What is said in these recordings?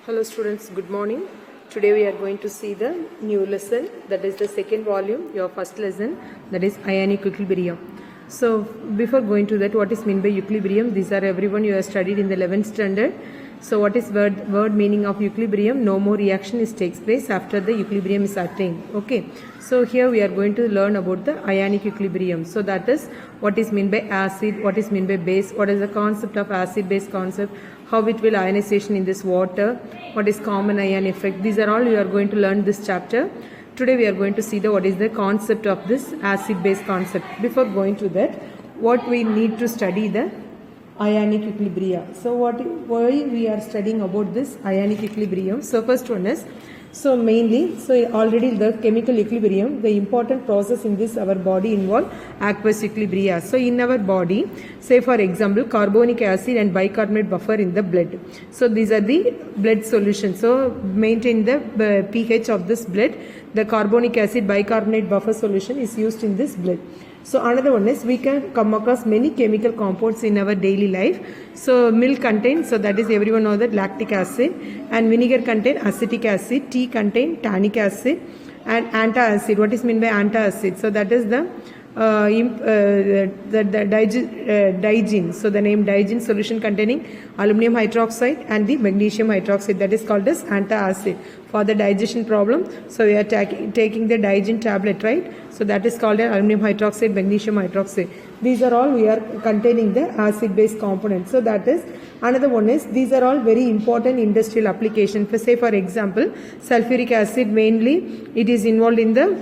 Hello students, good morning. Today we are going to see the new lesson, that is the second volume, your first lesson, that is ionic equilibrium. So before going to that, what is meant by equilibrium? These are everyone you have studied in the 11th standard. So what is word meaning of equilibrium? No more reaction takes place after the equilibrium is attained. Okay. So here we are going to learn about the ionic equilibrium. So that is what is meant by acid, what is meant by base, what is the concept of acid-base concept, how it will ionization in this water, what is common ion effect. These are all you are going to learn this chapter. Today we are going to see what is the concept of this acid-base concept. Before going to that, what we need to study the ionic equilibria. So why we are studying about this ionic equilibrium? So first one is, already the chemical equilibrium, the important process in this our body involve aqueous equilibria. So in our body, say for example, carbonic acid and bicarbonate buffer in the blood. So these are the blood solutions. So maintain the pH of this blood. The carbonic acid bicarbonate buffer solution is used in this blood. So another one is we can come across many chemical compounds in our daily life. So milk contains, so that is everyone know that lactic acid, and vinegar contain acetic acid, tea contain tannic acid, and antacid. What is meant by antacid? So that is the digen. So the name digen solution containing aluminum hydroxide and the magnesium hydroxide, that is called as antacid for the digestion problem. So we are taking the digen tablet, right? So that is called aluminum hydroxide, magnesium hydroxide. These are all we are containing the acid base components. So that is another one is these are all very important industrial applications. For say for example, sulfuric acid mainly it is involved in the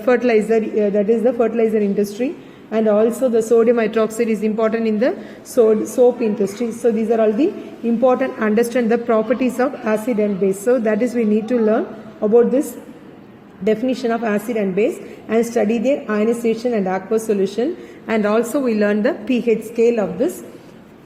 fertilizer, that is the fertilizer industry, and also the sodium hydroxide is important in the soap industry. So these are all the important, understand the properties of acid and base. So that is we need to learn about this definition of acid and base and study their ionization and aqueous solution, and also we learn the pH scale of this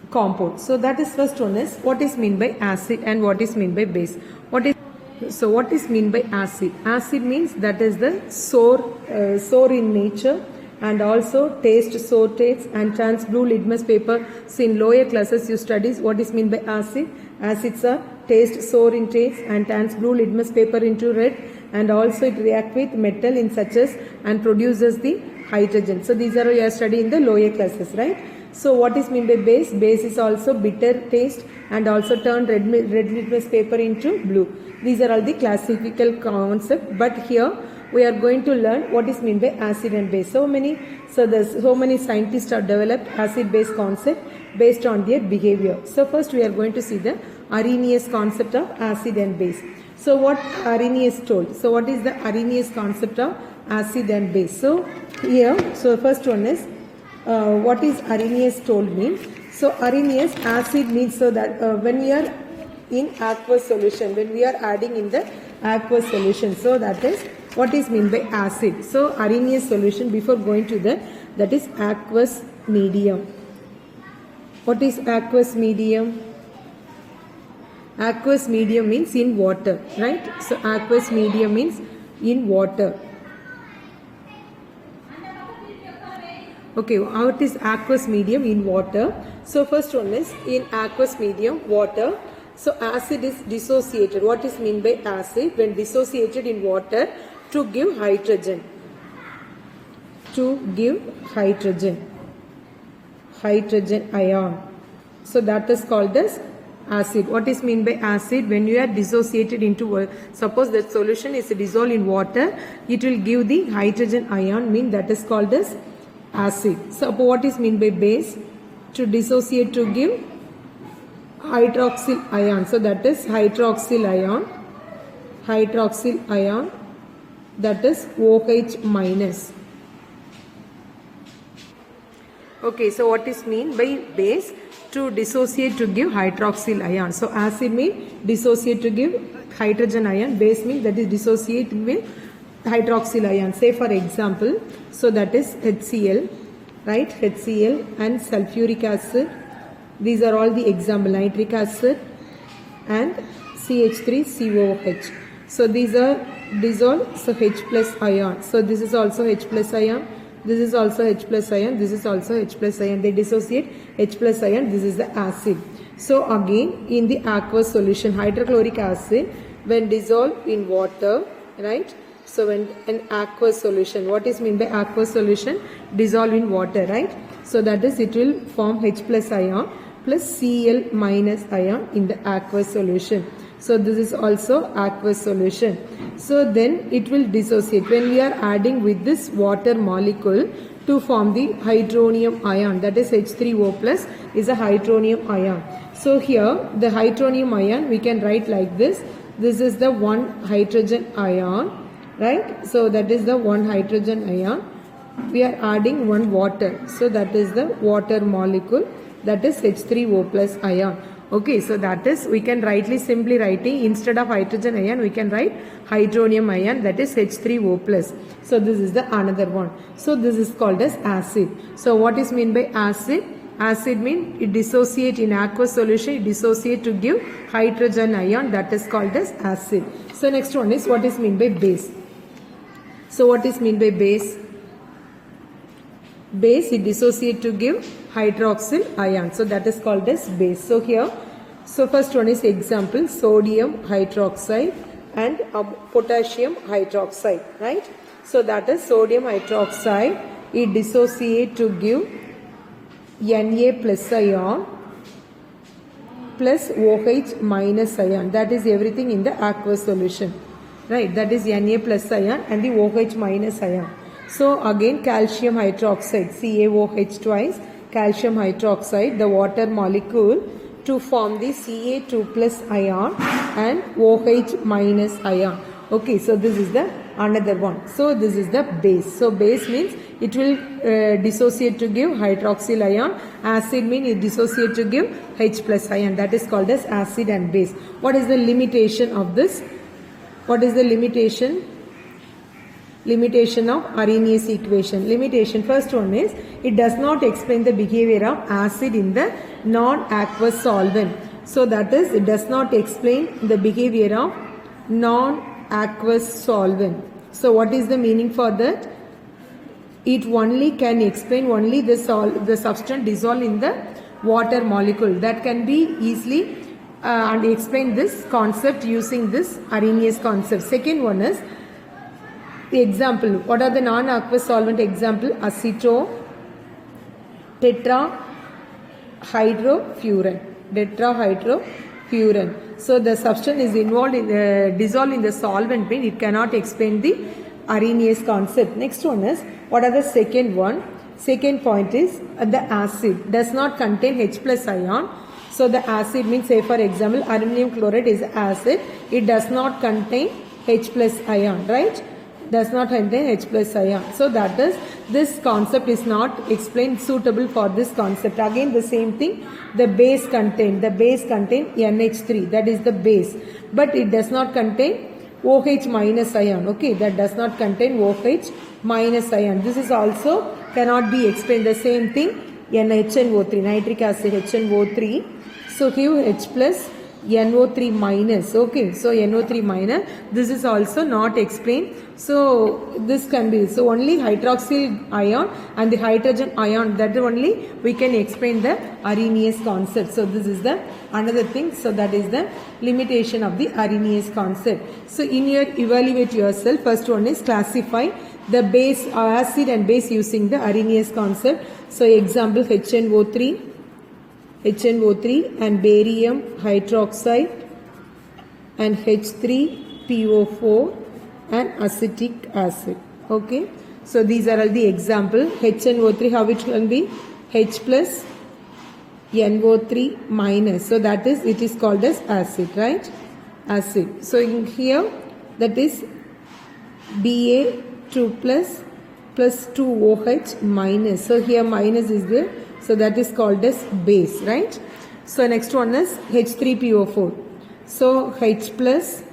compound. So that is first one is what is meant by acid and what is meant by base. What is meant by acid? Acid means that is the sour in nature, and also taste sour taste and trans blue litmus paper. So in lower classes you studies what is meant by acid. Acids are taste sour in taste and trans blue litmus paper into red, and also it react with metal in such as and produces the hydrogen. So these are you are studying in the lower classes, right? So what is meant by base? Base is also bitter taste and also turn red litmus paper into blue. These are all the classical concept, but here we are going to learn what is meant by acid and base. So many scientists have developed acid base concept based on their behavior. So first we are going to see the Arrhenius concept of acid and base. So what Arrhenius told? So what is the Arrhenius concept of acid and base? So here, so first one is what is Arrhenius told means. So Arrhenius acid means so that when we are in aqueous solution, when we are adding in the aqueous solution, so that is what is meant by acid. So Arrhenius solution, before going to that is aqueous medium. What is aqueous medium? Aqueous medium means in water, right? So aqueous medium means in water. Okay, what is aqueous medium in water? So first one is in aqueous medium, water. So acid is dissociated. What is meant by acid? When dissociated in water to give hydrogen. Hydrogen ion. So that is called as acid. What is meant by acid? When you are dissociated into, suppose that solution is dissolved in water, it will give the hydrogen ion, mean that is called as acid. So what is meant by base? To dissociate to give hydroxyl ion. So that is hydroxyl ion, that is OH minus. Okay, so what is mean by base? To dissociate to give hydroxyl ion. So acid means dissociate to give hydrogen ion. Base means that is dissociate with hydroxyl ion. Say for example, so that is HCl, right? HCl and sulfuric acid. These are all the example. Nitric acid and CH3COOH. So these are dissolved. So H plus ion. So this is also H plus ion. This is also H plus ion. This is also H plus ion. They dissociate H plus ion. This is the acid. So again, in the aqueous solution, hydrochloric acid, when dissolved in water, right? So when an aqueous solution, what is meant by aqueous solution? Dissolved in water, right? So that is, it will form H plus ion plus Cl minus ion in the aqueous solution. So this is also aqueous solution. So then it will dissociate when we are adding with this water molecule to form the hydronium ion, that is H3O plus is a hydronium ion. So here the hydronium ion we can write like this. This is the one hydrogen ion, right? So that is the one hydrogen ion. We are adding one water. So that is the water molecule, that is H3O plus ion. Okay, so that is, we can simply writing, instead of hydrogen ion we can write hydronium ion, that is H3O plus. So this is the another one. So this is called as acid. So what is meant by acid? Acid means it dissociate in aqueous solution, it dissociate to give hydrogen ion, that is called as acid. So next one is what is meant by base. So what is meant by base? Base, it dissociate to give hydroxyl ion. So that is called as base. So here, so first one is example, sodium hydroxide and potassium hydroxide, right? So that is sodium hydroxide, it dissociate to give Na plus ion plus OH minus ion. That is everything in the aqueous solution, right? That is Na plus ion and the OH minus ion. So again calcium hydroxide, CaOH twice, calcium hydroxide, the water molecule to form the Ca2 plus ion and OH minus ion. Okay, so this is the another one. So this is the base. So base means it will dissociate to give hydroxyl ion. Acid means it dissociate to give H plus ion. That is called as acid and base. What is the limitation of this? What is the limitation? Limitation of Arrhenius equation. Limitation, first one is, it does not explain the behavior of acid in the non-aqueous solvent. So that is, it does not explain the behavior of non-aqueous solvent. So what is the meaning for that? It only can explain only the substance dissolved in the water molecule. That can be easily and explain this concept using this Arrhenius concept. Second one is the example. What are the non-aqueous solvent example? Acetone, tetrahydrofuran. Tetrahydrofuran. So the substance is involved in dissolved in the solvent, mean it cannot explain the Arrhenius concept. Next one is, what are the second one? Second point is the acid does not contain H plus ion. So the acid means, say for example, aluminum chloride is acid. It does not contain H plus ion, right? Does not contain H plus ion. So that is, this concept is not explained suitable for this concept. Again the same thing, the base contain NH3, that is the base, but it does not contain OH minus ion. Okay, that does not contain OH minus ion. This is also cannot be explained. The same thing, NHNO3, nitric acid HNO3. So here H plus NO3 minus. Okay, so NO3 minus, this is also not explained. So this can be, so only hydroxyl ion and the hydrogen ion, that only we can explain the Arrhenius concept. So this is the another thing. So that is the limitation of the Arrhenius concept. So in here evaluate yourself. First one is classify the base, acid and base using the Arrhenius concept. So example, HNO3 and barium hydroxide and H3PO4 and acetic acid. Okay, so these are all the example. HNO3, how it can be? H plus NO3 minus. So that is, it is called as acid, right? Acid. So in here, that is Ba2 plus 2OH minus. So here minus is there. So that is called as base, right? So next one is H3PO4. So H plus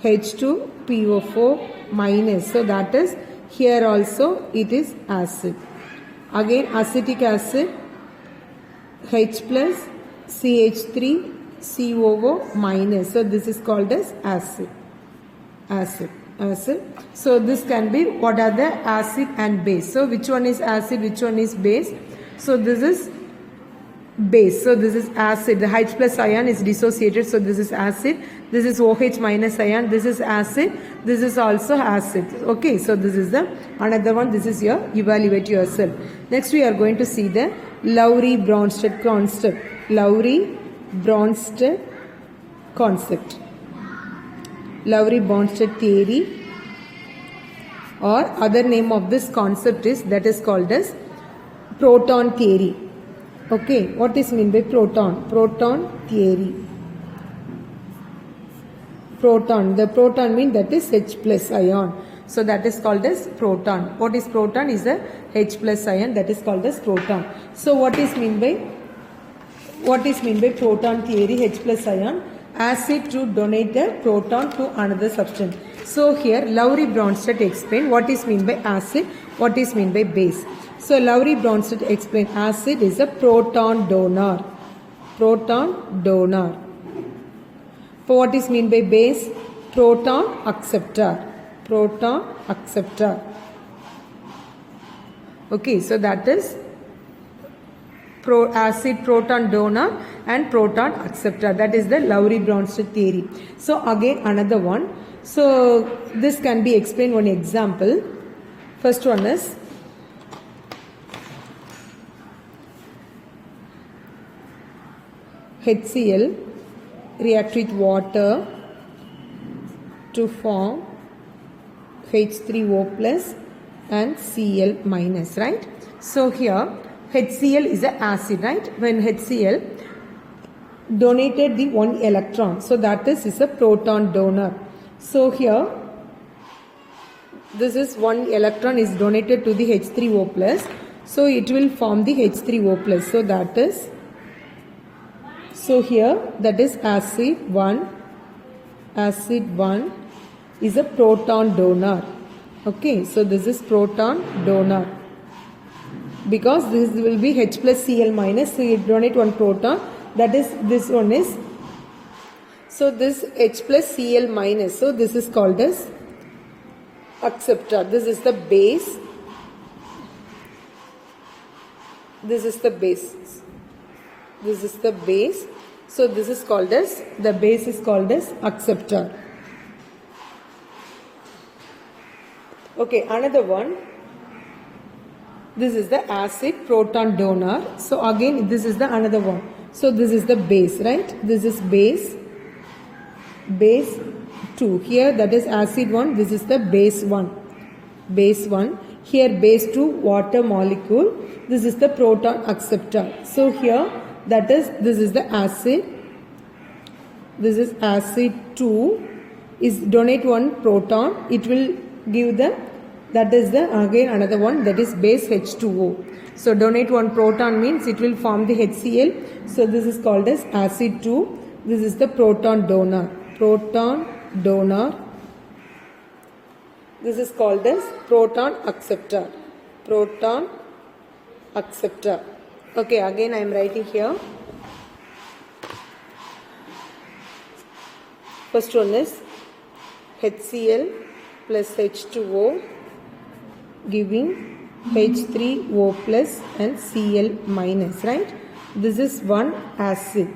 H2PO4 minus. So that is, here also it is acid. Again acetic acid, H plus CH3COO minus. So this is called as acid. So this can be, what are the acid and base. So which one is acid, which one is base? So this is base. So this is acid. The H plus ion is dissociated. So this is acid. This is OH minus ion. This is acid. This is also acid. Okay. So this is the another one. This is your evaluate yourself. Next we are going to see the Lowry-Bronsted concept. Lowry-Bronsted concept. Lowry-Bronsted theory, or other name of this concept is that is called as proton theory. Okay, what is mean by proton? Proton theory. Proton. The proton mean that is H plus ion. So that is called as proton. What is proton? Is a H plus ion, that is called as proton. So what is mean by proton theory, H plus ion? Acid to donate the proton to another substance. So here Lowry-Bronsted explain what is mean by acid, what is mean by base. So Lowry-Bronsted explain acid is a proton donor. Proton donor. For what is mean by base? Proton acceptor. Proton acceptor. Okay, so that is acid proton donor and proton acceptor. That is the Lowry-Bronsted theory. So again another one. So this can be explained one example. First one is HCl react with water to form H3O plus and Cl minus, right? So here HCl is an acid, right? When HCl donated the one electron, so that is a proton donor. So here this is one electron is donated to the H3O plus, so it will form the H3O plus. So that is, so here that is acid 1 is a proton donor. Okay, so this is proton donor. Because this will be H plus Cl minus, so you donate one proton, that is this one is, so this H plus Cl minus, so this is called as acceptor. This is the base, this is the base, this is the base, so this is called as, the base is called as acceptor. Okay, another one. This is the acid proton donor. So again this is the another one. So this is the base, right? This is base 2. Here that is acid 1. This is the base 1. Here base 2 water molecule. This is the proton acceptor. So here that is, this is the acid. This is acid 2 is donate one proton. It will give the, that is the again another one, that is base H2O. So donate one proton means it will form the HCl. So this is called as acid 2. This is the proton donor. Proton donor. This is called as proton acceptor. Proton acceptor. Okay, again I am writing here. First one is HCl plus H2O giving H3O plus and Cl minus, right? This is one acid.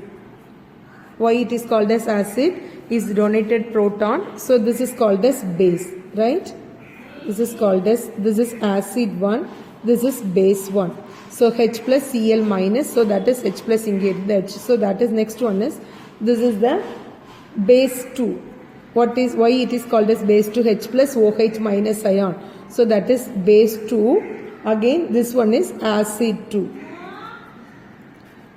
Why it is called as acid? Is donated proton. So this is called as base, right? This is called as, this is acid 1. This is base 1. So H plus Cl minus. So that is H plus ingredient H. So that is next one is, this is the base 2. What is, why it is called as base 2? H plus OH minus ion. So that is base 2. Again this one is acid 2.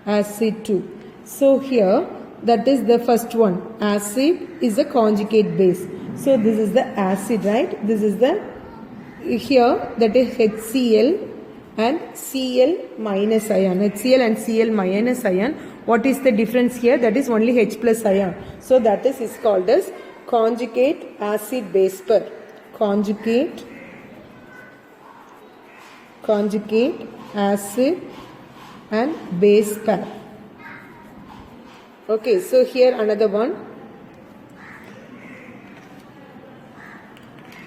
Acid 2. So here that is the first one. Acid is a conjugate base. So this is the acid, right? This is the, here that is HCl and Cl minus ion. HCl and Cl minus ion. What is the difference here? That is only H plus ion. So that is called as conjugate acid base pair. Conjugate acid and base pair. Okay, so here another one.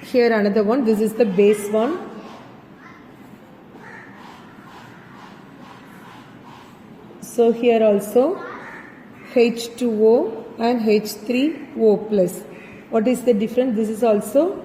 Here another one. This is the base 1. So So here also H2O and H3O plus. What is the difference? This is also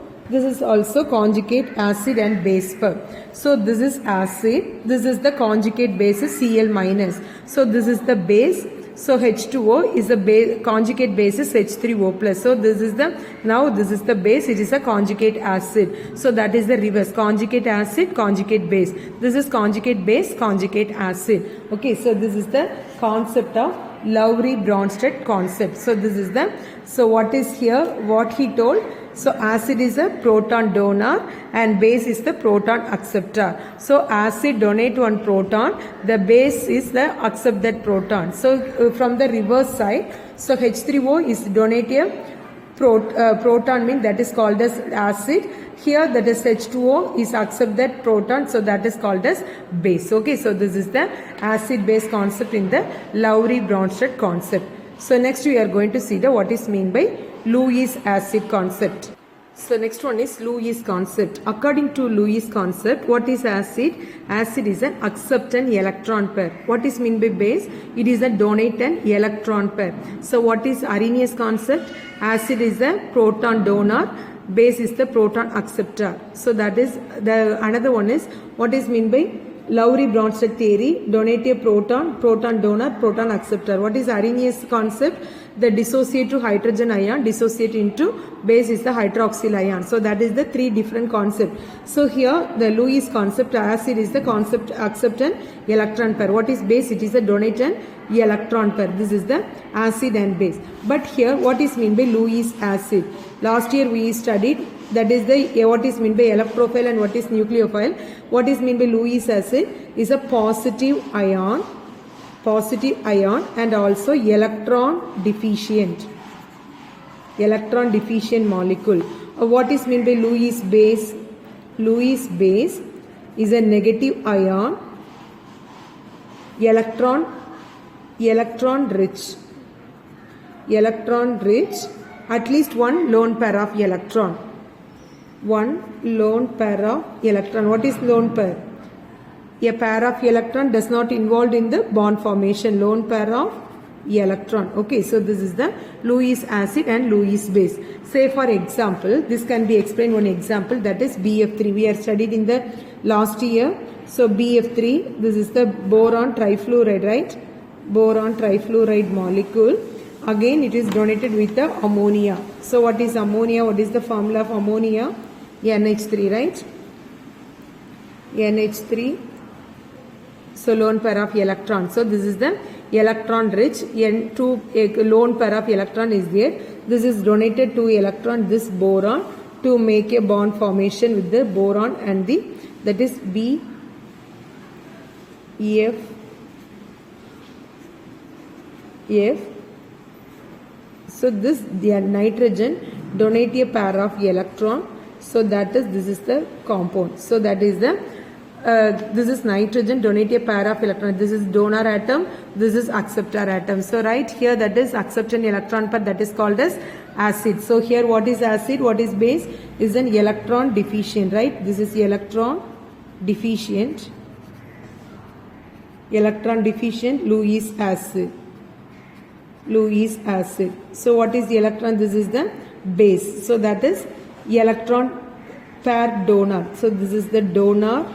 conjugate acid and base pair. So this is acid, this is the conjugate base is Cl minus. So this is the base. So H2O is the base, conjugate base is H3O plus. So this is the base, it is a conjugate acid. So that is the reverse, conjugate acid, conjugate base. This is conjugate base, conjugate acid. Okay, so this is the concept of Lowry-Bronsted concept. So this is so what is here, what he told. So acid is a proton donor and base is the proton acceptor. So acid donate one proton, the base is the accept that proton. So from the reverse side, so H3O is donate a proton, mean that is called as acid. Here that is H2O is accept that proton, so that is called as base. Okay, so this is the acid base concept in the Lowry-Bronsted concept. So next we are going to see the what is mean by Lewis acid concept. So next one is Lewis concept. According to Lewis concept, what is acid? Acid is an accept an electron pair. What is mean by base? It is a donate an electron pair. So what is Arrhenius concept? Acid is a proton donor, base is the proton acceptor. So that is the another one is what is mean by Lowry-Bronsted theory, donate a proton, proton donor, proton acceptor. What is Arrhenius concept? The dissociate to hydrogen ion, dissociate into base is the hydroxyl ion. So that is the three different concepts. So here the Lewis concept, acid is the concept accept an electron pair. What is base? It is a donate an electron pair. This is the acid and base. But here what is mean by Lewis acid? Last year we studied, that is the what is mean by electrophile and what is nucleophile. What is mean by Lewis acid is a positive ion and also electron deficient molecule. What is mean by Lewis base? Lewis base is a negative ion, electron rich, at least one lone pair of electron. One lone pair of electron. What is lone pair? A pair of electron does not involved in the bond formation. Lone pair of electron. Okay, so this is the Lewis acid and Lewis base. Say for example, this can be explained one example, that is BF3. We are studied in the last year. So BF3, this is the boron trifluoride, right? Boron trifluoride molecule. Again, it is donated with the ammonia. So what is ammonia? What is the formula of ammonia? NH3, right? NH3. So lone pair of electron. So this is the electron rich. N2 a lone pair of electron is there. This is donated to electron, this boron, to make a bond formation with the boron and the, that is B, F. So this the nitrogen donate a pair of electron. So that is, this is the compound. So that is the this is nitrogen donate a pair of electron. This is donor atom, this is acceptor atom. So right here that is accept an electron pair, that is called as acid. So here what is acid, what is base? Is an electron deficient, right? This is electron deficient Lewis acid. So what is the electron? This is the base. So that is electron pair donor. So this is the donor.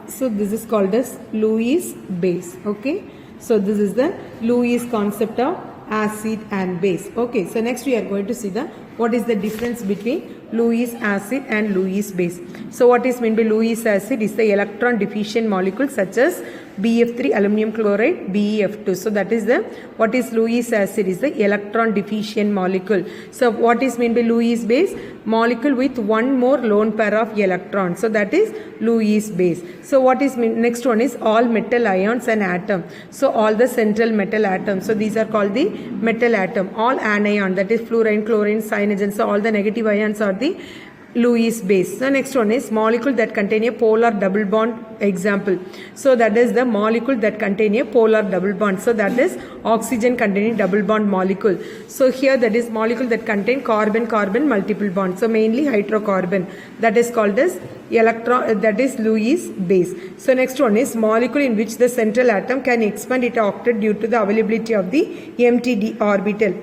So this is called as Lewis base. Okay, so this is the Lewis concept of acid and base. Okay, so next we are going to see the what is the difference between Lewis acid and Lewis base. So what is meant by Lewis acid is the electron deficient molecules such as BF3 aluminum chloride, BeF2. So that is the what is Lewis acid is the electron deficient molecule. So what is meant by Lewis base? Molecule with one more lone pair of electrons. So that is Lewis base. So what is next one is all metal ions and atom. So all the central metal atoms. So these are called the metal atom. All anion, that is fluorine, chlorine, cyanogen. So all the negative ions are the Lewis base. The next one is molecule that contain a polar double bond. Example. So that is the molecule that contain a polar double bond. So that is oxygen containing double bond molecule. So here that is molecule that contain carbon multiple bond. So mainly hydrocarbon. That is called as electron. That is Lewis base. So next one is molecule in which the central atom can expand its octet due to the availability of the empty d orbital.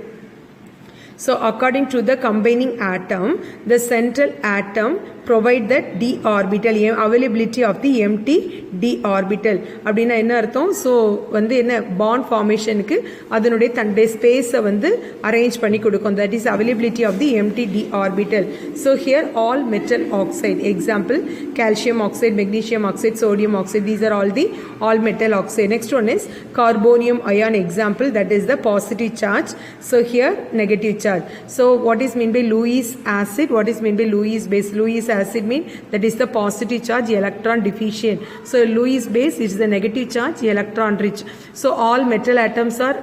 So according to the combining atom, the central atom provide that d orbital, availability of the empty d orbital. அப்படினா என்ன அர்த்தம்? So வந்து என்ன bond formationக்கு அதனுடைய தன்னுடைய space வந்து arrange பண்ணி கொடுக்கும். That is availability of the empty d orbital. So here all metal oxide. Example, calcium oxide, magnesium oxide, sodium oxide. These are all the all metal oxide. Next one is carbonium ion. Example, that is the positive charge. So here negative charge. So what is mean by Lewis acid? What is mean by Lewis base? Lewis acid mean that is the positive charge, electron deficient. So Lewis base is the negative charge, electron rich. So all metal atoms are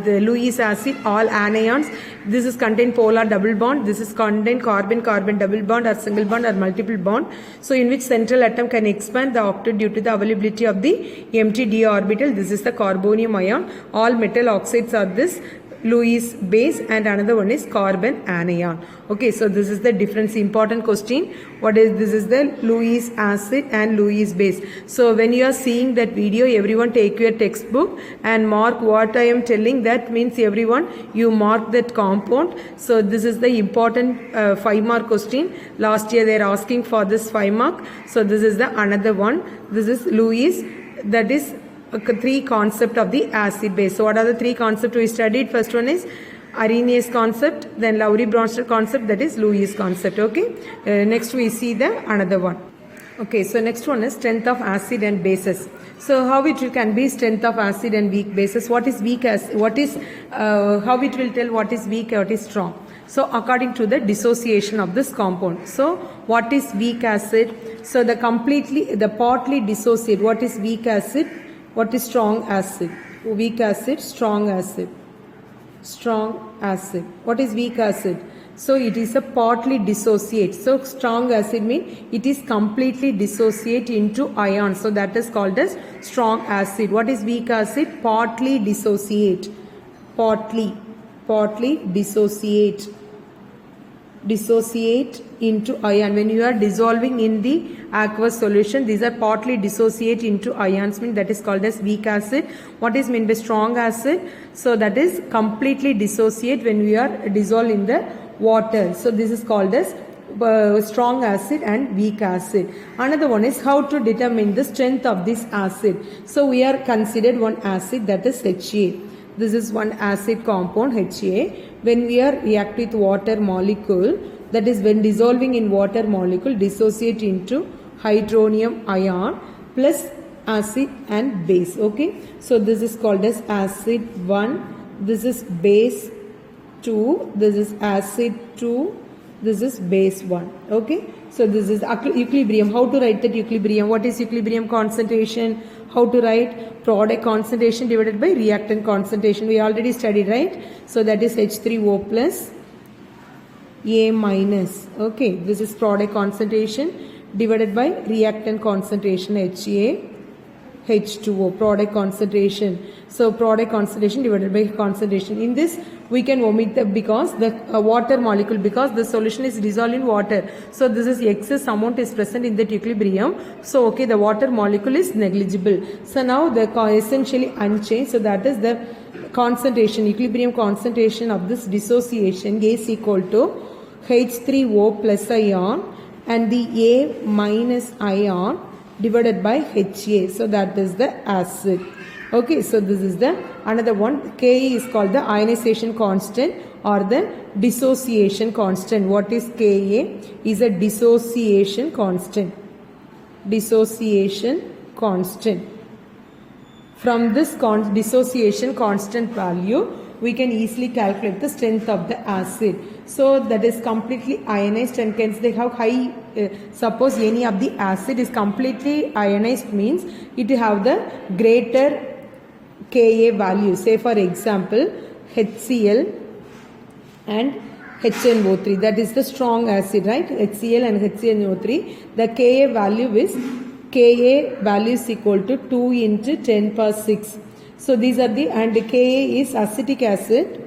the Lewis acid, all anions. This is contain polar double bond. This is contain carbon double bond or single bond or multiple bond. So in which central atom can expand the octet due to the availability of the empty d orbital. This is the carbonium ion. All metal oxides are this Lewis base, and another one is carbon anion. Okay, so this is the difference. Important question. What is this? Is the Lewis acid and Lewis base. So when you are seeing that video, everyone take your textbook and mark what I am telling. That means everyone you mark that compound. So this is the important 5-mark question. Last year they are asking for this 5-mark. So this is the another one. This is Lewis. That is 3 concept of the acid base. So what are the 3 concepts we studied? First one is Arrhenius concept, then Lowry-Bronsted concept, that is Lewis concept. Okay, next we see the another one. Okay, so next one is strength of acid and bases. So how it can be strength of acid and weak bases? What is weak acid? What is how it will tell what is weak, what is strong? So according to the dissociation of this compound. So what is weak acid? So the partly dissociate. What is weak acid? What is strong acid? Weak acid, strong acid. Strong acid. What is weak acid? So it is a partly dissociate. So strong acid means it is completely dissociate into ions. So that is called as strong acid. What is weak acid? Partly dissociate. Partly dissociate. Dissociate into ion. When you are dissolving in the aqueous solution, these are partly dissociate into ions, mean that is called as weak acid. What is meant by strong acid? So that is completely dissociate when we are dissolved in the water. So this is called as strong acid and weak acid. Another one is how to determine the strength of this acid. So we are considered one acid, that is HA. This is one acid compound HA. When we are react with water molecule, that is when dissolving in water molecule, dissociate into hydronium ion plus acid and base. Okay, so this is called as acid 1, this is base 2, this is acid 2, this is base 1. Okay, so this is equilibrium. How to write that equilibrium? What is equilibrium concentration? How to write? Product concentration divided by reactant concentration. We already studied, right? So that is H3O plus A minus. Okay, this is product concentration divided by reactant concentration HA H2O, product concentration. So product concentration divided by concentration. In this we can omit the because the water molecule, because the solution is dissolved in water. So this is excess amount is present in that equilibrium. So okay, the water molecule is negligible. So now the essentially unchanged. So that is the concentration, equilibrium concentration of this dissociation is equal to H3O plus ion and the A minus ion divided by HA. So that is the acid. Okay, so this is the another one. K is called the ionization constant or the dissociation constant. What is Ka? Is a dissociation constant. Dissociation constant. From this dissociation constant value, we can easily calculate the strength of the acid. So that is completely ionized, and hence they have high, suppose any of the acid is completely ionized means it have the greater Ka value. Say for example HCl and HNO3. That is the strong acid, right? HCl and HNO3. The Ka value is equal to 2 into 10 power 6. So these are the, and Ka is acetic acid.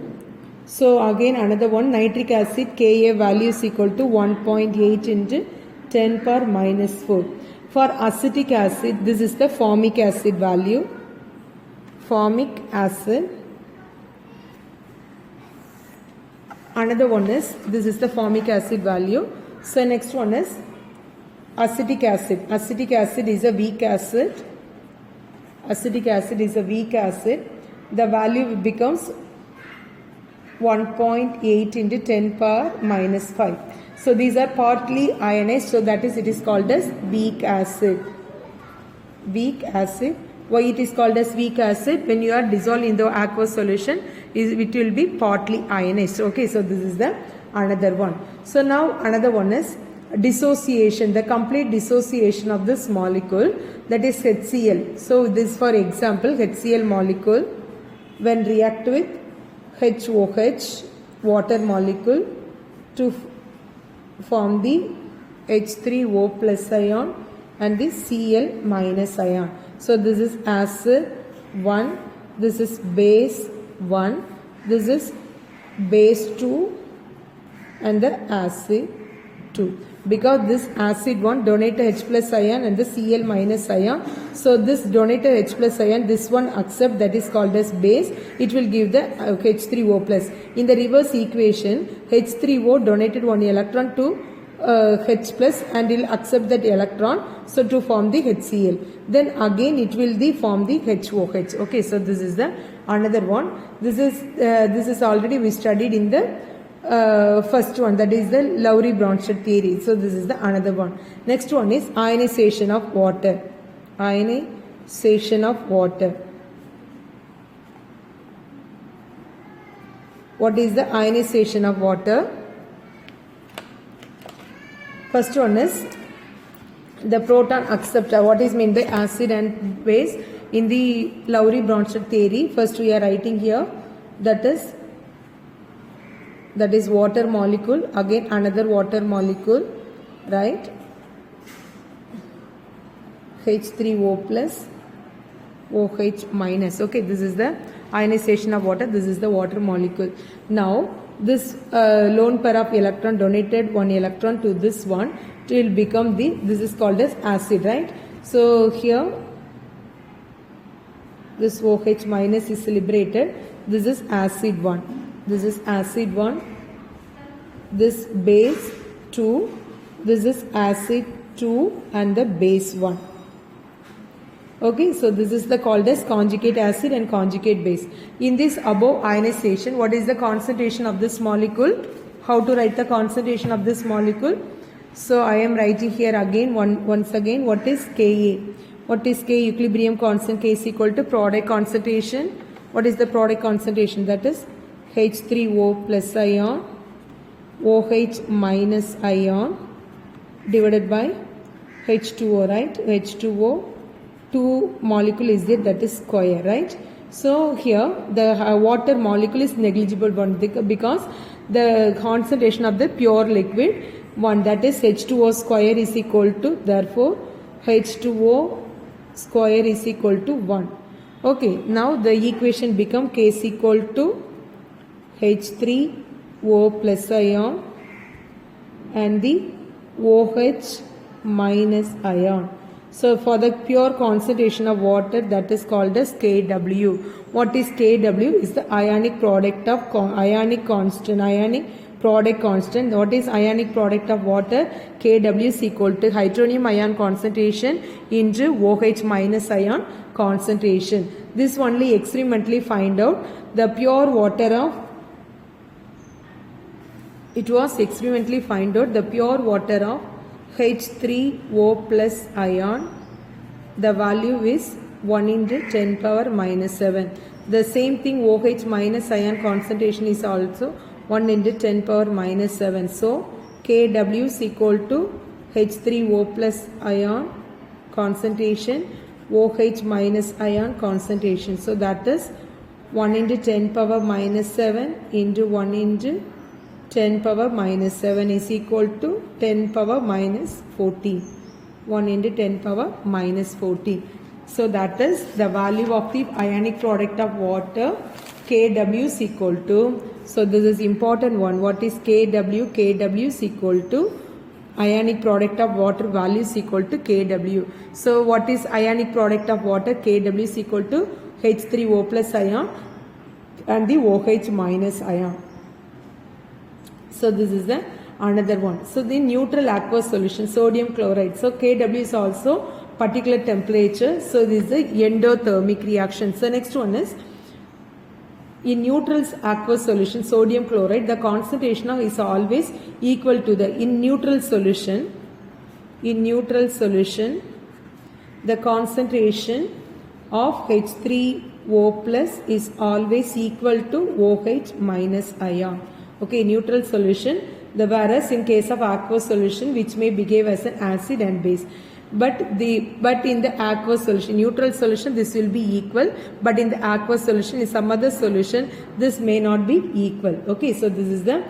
So again another one, nitric acid, Ka value is equal to 1.8 into 10 power minus 4. For acetic acid, this is the formic acid value. Formic acid. Another one is, this is the formic acid value. So next one is acetic acid. Acetic acid is a weak acid. Acetic acid is a weak acid. The value becomes 1.8 into 10 power minus 5. So these are partly ionized, so that is, it is called as weak acid. Weak acid. Why it is called as weak acid? When you are dissolving the aqueous solution, it will be partly ionized. Okay, so this is the another one. So now another one is dissociation, the complete dissociation of this molecule, that is HCl. So this, for example, HCl molecule when react with HOH, water molecule, to form the H3O plus ion and the Cl minus ion. So this is acid 1, this is base 1, this is base 2 and the acid 2. Because this acid 1 donated H plus ion and the Cl minus ion. So this donated H plus ion, this one accept, that is called as base. It will give the H3O plus. In the reverse equation, H3O donated 1 electron to H plus and will accept that electron, so to form the HCl. Then again it will form the HOH. Okay, so this is the another one. This is already we studied in the first one, that is the Lowry-Bronsted theory. So this is the another one. Next one is ionization of water. Ionization of water. What is the ionization of water? First one is the proton acceptor. What is meant by acid and base? In the Lowry-Bronsted theory, first we are writing here, that is water molecule, again another water molecule, right? H3O plus OH minus. Okay, this is the ionization of water. This is the water molecule. Now this lone pair of electron donated 1 electron to this one, it will become this is called as acid, right? So here this OH minus is liberated. This is acid 1. This is acid 1. This base 2. This is acid 2 and the base 1. Okay, so this is the called as conjugate acid and conjugate base. In this above ionization, what is the concentration of this molecule? How to write the concentration of this molecule? So I am writing here again, once again, what is Ka? What is K? Equilibrium constant. K is equal to product concentration. What is the product concentration? That is H3O plus ion, OH minus ion divided by H2O, right? H2O, 2 molecule is there, that is square, right? So here the water molecule is negligible one because the concentration of the pure liquid 1, that is H2O square is equal to, therefore H2O square is equal to 1. Okay, now the equation become K is equal to H3O plus ion and the OH minus ion. So for the pure concentration of water, that is called as Kw. What is Kw? Is the ionic product of ionic product constant. What is ionic product of water? Kw is equal to hydronium ion concentration into OH minus ion concentration. This only experimentally find out. The pure water of, it was experimentally find out the pure water of H3O plus ion, the value is 1 into 10 power minus 7. The same thing OH minus ion concentration is also 1 into 10 power minus 7. So Kw is equal to H3O plus ion concentration, OH minus ion concentration. So that is 1 into 10 power minus 7 into 1 into 10 power minus 7 is equal to 10 power minus 14. 1 into 10 power minus 40. So that is the value of the ionic product of water, Kw is equal to, so this is important one, what is Kw? Kw is equal to ionic product of water value is equal to Kw. So what is ionic product of water? Kw is equal to H3O plus ion and the OH minus ion. So this is the another one. So the neutral aqueous solution, sodium chloride. So Kw is also particular temperature. So this is the endothermic reaction. So next one is in neutral aqueous solution, sodium chloride, the concentration is always equal to the, in neutral solution, the concentration of H3O plus is always equal to OH minus ion. Okay, neutral solution, the whereas in case of aqueous solution which may behave as an acid and base. But in the aqueous solution, neutral solution, this will be equal, but in the aqueous solution, in some other solution, this may not be equal. Okay, so this is the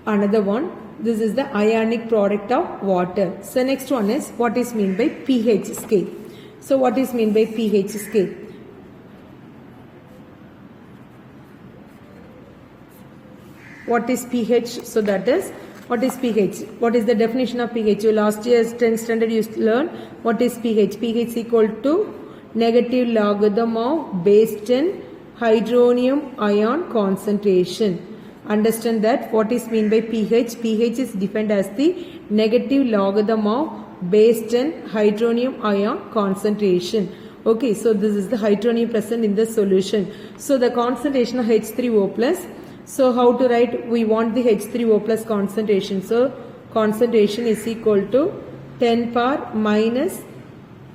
another one. This is the ionic product of water. So next one is what is meant by pH scale. So what is meant by pH scale? What is pH? So that is, what is pH? What is the definition of pH? You last year's 10th standard you learned what is pH. pH is equal to negative logarithm of base 10 hydronium ion concentration. Understand that what is meant by pH? pH is defined as the negative logarithm of base 10 hydronium ion concentration. Okay, so this is the hydronium present in the solution. So the concentration of H3O plus. So how to write? We want the H3O plus concentration. So concentration is equal to 10 power minus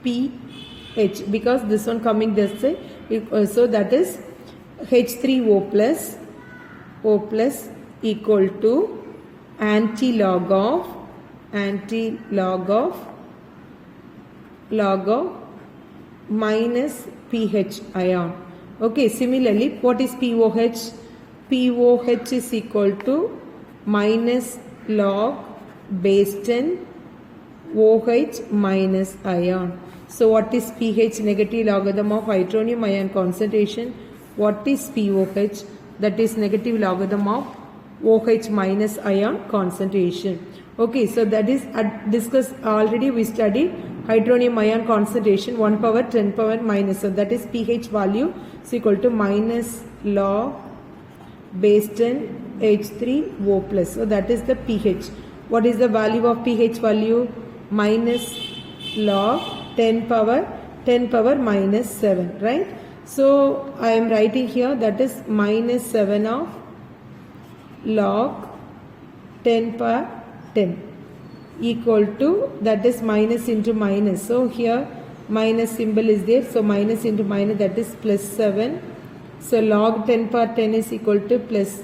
pH, because this one coming this way. So that is H3O plus O plus equal to anti-log of minus pH ion. Okay, similarly, what is POH? POH is equal to minus log base 10 OH minus ion. So what is pH? Negative logarithm of hydronium ion concentration. What is POH? That is negative logarithm of OH minus ion concentration. Okay, so that is discussed already. We studied hydronium ion concentration 1 power 10 power minus. So that is pH value is equal to minus log base 10 H3O plus. So that is the pH. What is the value of pH value? Minus log 10 power minus 7, right? So I am writing here that is minus 7 of log 10 power 10 equal to, that is minus into minus. So here minus symbol is there. So minus into minus, that is plus 7. So log 10 power 10 is equal to plus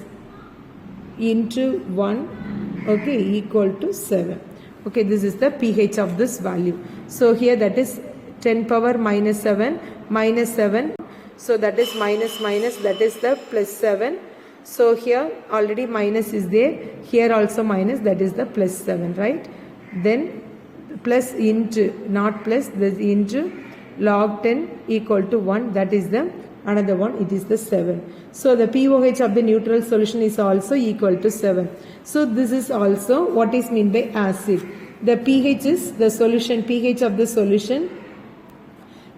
into 1, okay, equal to 7. Okay, this is the pH of this value. So here that is 10 power minus 7, minus 7. So that is minus minus, that is the plus 7. So here already minus is there. Here also minus, that is the plus 7, right? Then plus into, not plus, this into log 10 equal to 1, that is the another one, it is the 7. So the pOH of the neutral solution is also equal to 7. So this is also what is meant by acid. The pH is the solution, pH of the solution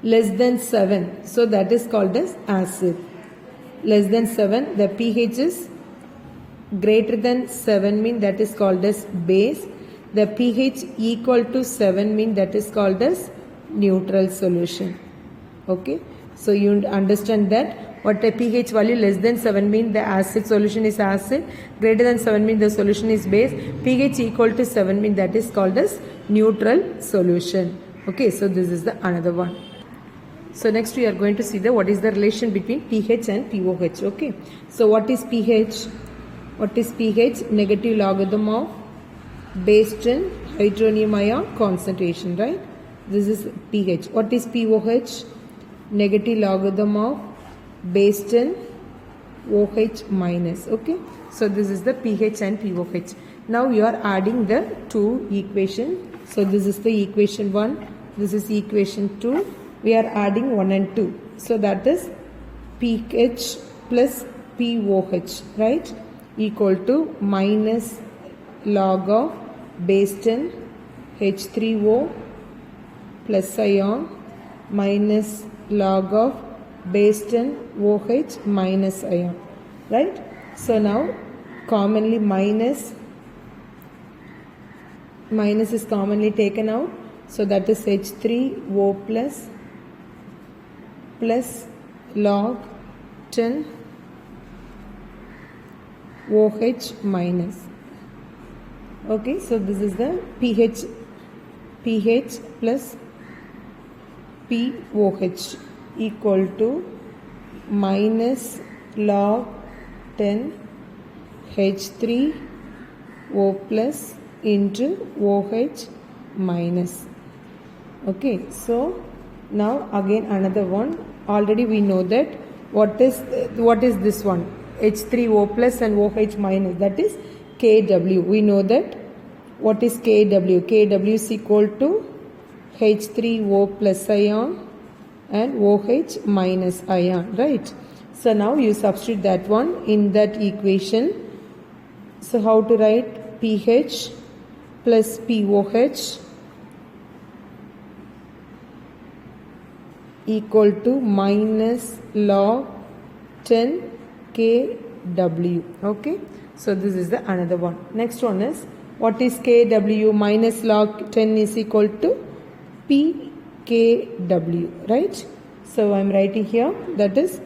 less than 7. So that is called as acid. Less than 7. The pH is greater than 7 mean that is called as base. The pH equal to 7 mean that is called as neutral solution. Okay. So you understand that what a pH value less than 7 means the acid solution is acid, greater than 7 means the solution is base, pH equal to 7 means that is called as neutral solution. Okay, so this is the another one. So next we are going to see the what is the relation between pH and pOH. Okay, so what is pH? What is pH? Negative logarithm of base 10 hydronium ion concentration, right? This is pH. What is pOH? Negative logarithm of base 10 OH minus. Okay, so this is the pH and POH. Now you are adding the two equations. So this is the equation 1, this is equation 2. We are adding 1 and 2. So that is pH plus POH, right, equal to minus log of base 10 H3O plus ion minus log of base 10 OH minus ion, right? So now commonly minus is commonly taken out, so that is H3O plus log 10 OH minus. Okay, so this is the pH plus POH equal to minus log 10 H3O plus into OH minus. Okay, so now again another one. Already we know that what is this one, H3O plus and OH minus, that is KW. We know that what is KW. KW is equal to H3O plus ion and OH minus ion, right? So now you substitute that one in that equation. So how to write? pH plus POH equal to minus log 10 KW. Okay, so this is the another one. Next one is, what is KW? Minus log 10 is equal to PKW, right? So I am writing here, that is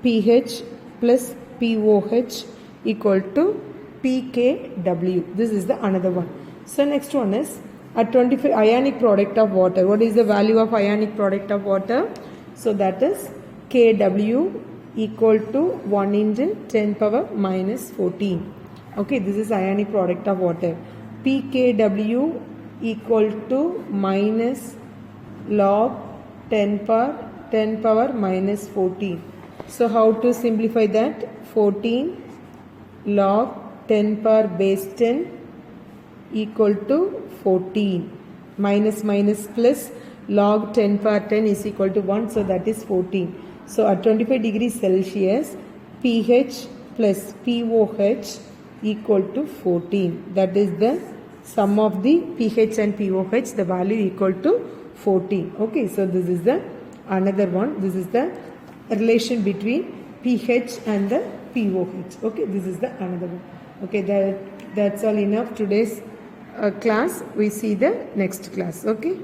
pH plus POH equal to PKW. This is the another one. So next one is, at 25 ionic product of water. What is the value of ionic product of water? So that is KW equal to 1 into 10 power minus 14. Okay, this is ionic product of water. PKW equal to minus log 10 power minus 14. So how to simplify that? 14 log 10 power base 10 equal to 14. Minus plus log 10 power 10 is equal to 1. So that is 14. So at 25 degrees Celsius, pH plus POH equal to 14. That is the sum of the pH and POH, the value equal to 14. Okay, so this is the another one. This is the relation between pH and the POH. Okay, this is the another one. Okay, that's all enough today's class. We see the next class. Okay.